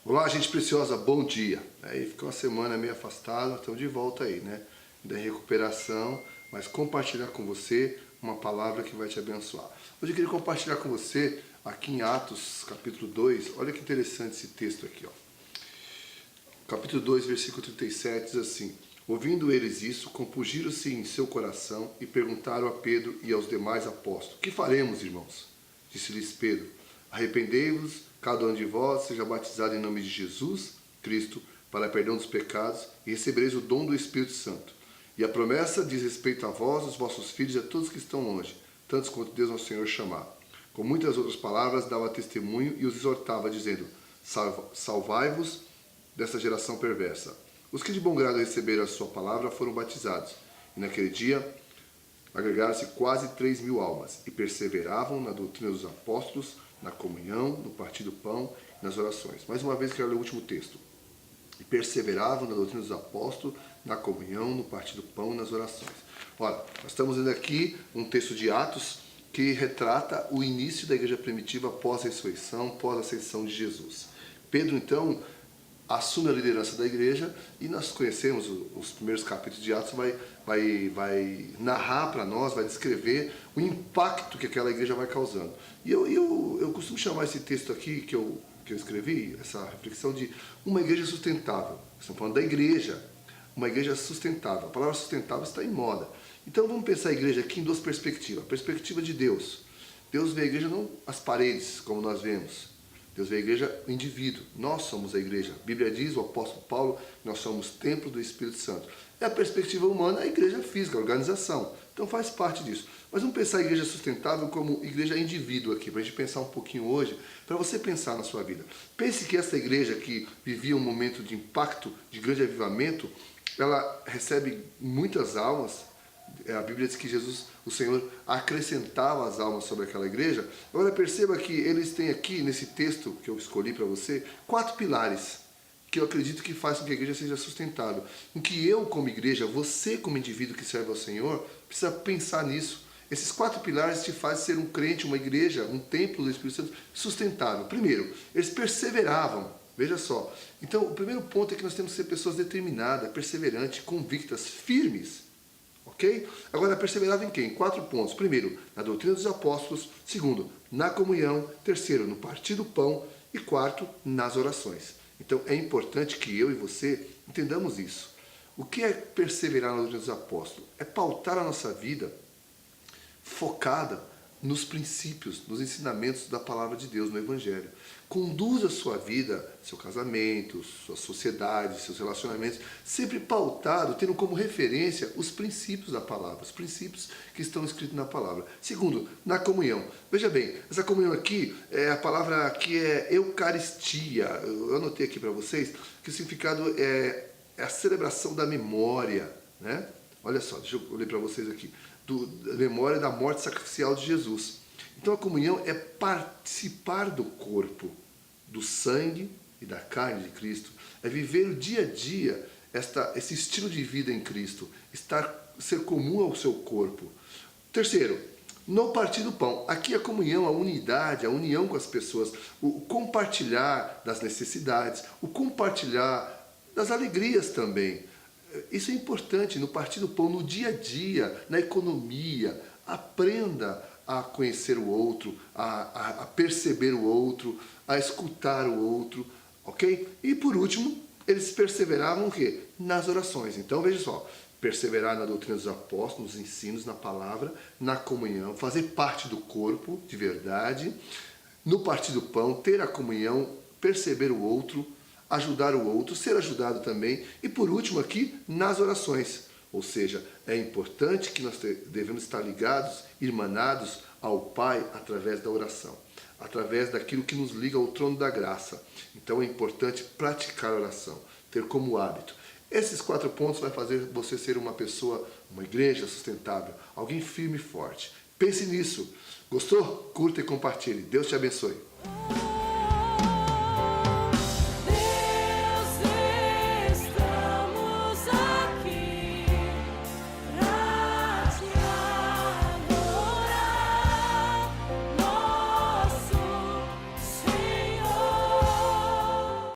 Olá, gente preciosa, bom dia. Aí ficou uma semana meio afastado, estamos de volta aí, né? Da recuperação, mas compartilhar com você uma palavra que vai te abençoar. Hoje eu queria compartilhar com você, aqui em Atos, capítulo 2, olha que interessante esse texto aqui, ó. Capítulo 2, versículo 37, diz assim: ouvindo eles isso, compungiram-se em seu coração e perguntaram a Pedro e aos demais apóstolos: que faremos, irmãos? Disse-lhes Pedro: arrependei-vos, cada um de vós seja batizado em nome de Jesus Cristo para perdão dos pecados e recebereis o dom do Espírito Santo. E a promessa diz respeito a vós, os vossos filhos e a todos que estão longe, tantos quanto Deus nosso Senhor chamar. Com muitas outras palavras dava testemunho e os exortava, dizendo: salvai-vos dessa geração perversa. Os que de bom grado receberam a sua palavra foram batizados, e naquele dia agregaram-se quase 3.000 almas, e perseveravam na doutrina dos apóstolos, na comunhão, no partir do pão e nas orações. Mais uma vez quero ler o último texto. E perseveravam na doutrina dos apóstolos, na comunhão, no partir do pão e nas orações. Ora, nós estamos lendo aqui um texto de Atos que retrata o início da igreja primitiva pós-ressurreição, pós-ascensão de Jesus. Pedro, então, assume a liderança da igreja e nós conhecemos os primeiros capítulos de Atos, vai narrar para nós, vai descrever o impacto que aquela igreja vai causando. E eu costumo chamar esse texto aqui que eu escrevi, essa reflexão, de uma igreja sustentável. Estamos falando da igreja, uma igreja sustentável. A palavra sustentável está em moda. Então vamos pensar a igreja aqui em duas perspectivas. A perspectiva de Deus. Deus vê a igreja não as paredes, como nós vemos. Deus vê a igreja, o indivíduo. Nós somos a igreja. A Bíblia diz, o apóstolo Paulo, nós somos templo do Espírito Santo. É a perspectiva humana, a igreja física, a organização. Então faz parte disso. Mas vamos pensar a igreja sustentável como igreja indivíduo aqui, para a gente pensar um pouquinho hoje, para você pensar na sua vida. Pense que essa igreja que vivia um momento de impacto, de grande avivamento, ela recebe muitas almas. A Bíblia diz que Jesus, o Senhor, acrescentava as almas sobre aquela igreja. Agora perceba que eles têm aqui, nesse texto que eu escolhi para você, 4 pilares que eu acredito que fazem com que a igreja seja sustentável. Em que eu, como igreja, você como indivíduo que serve ao Senhor, precisa pensar nisso. Esses 4 pilares te fazem ser um crente, uma igreja, um templo do Espírito Santo sustentável. Primeiro, eles perseveravam. Veja só. Então, o primeiro ponto é que nós temos que ser pessoas determinadas, perseverantes, convictas, firmes. Ok? Agora, perseverava em quê? Em 4 pontos. Primeiro, na doutrina dos apóstolos. Segundo, na comunhão. Terceiro, no partir do pão. E quarto, nas orações. Então, é importante que eu e você entendamos isso. O que é perseverar na doutrina dos apóstolos? É pautar a nossa vida focada nos princípios, nos ensinamentos da palavra de Deus, no Evangelho. Conduza a sua vida, seu casamento, sua sociedade, seus relacionamentos, sempre pautado, tendo como referência os princípios da palavra, os princípios que estão escritos na palavra. Segundo, na comunhão. Veja bem, essa comunhão aqui, a palavra aqui é Eucaristia. Eu anotei aqui para vocês que o significado é a celebração da memória, né? Olha só, deixa eu ler para vocês aqui. Da memória da morte sacrificial de Jesus. Então a comunhão é participar do corpo, do sangue e da carne de Cristo. É viver o dia a dia esse estilo de vida em Cristo. Ser comum ao seu corpo. Terceiro, no partir do pão. Aqui a comunhão, a unidade, a união com as pessoas. O compartilhar das necessidades. O compartilhar das alegrias também. Isso é importante no partir do pão, no dia a dia, na economia. Aprenda a conhecer o outro, a perceber o outro, a escutar o outro, ok? E por último, eles perseveravam o quê? Nas orações. Então veja só, perseverar na doutrina dos apóstolos, nos ensinos, na palavra, na comunhão, fazer parte do corpo de verdade, no partir do pão, ter a comunhão, perceber o outro, ajudar o outro, ser ajudado também. E por último aqui, nas orações. Ou seja, é importante que nós devemos estar ligados, irmanados ao Pai através da oração. Através daquilo que nos liga ao trono da graça. Então é importante praticar a oração, ter como hábito. Esses 4 pontos vai fazer você ser uma pessoa, uma igreja sustentável, alguém firme e forte. Pense nisso. Gostou? Curta e compartilhe. Deus te abençoe.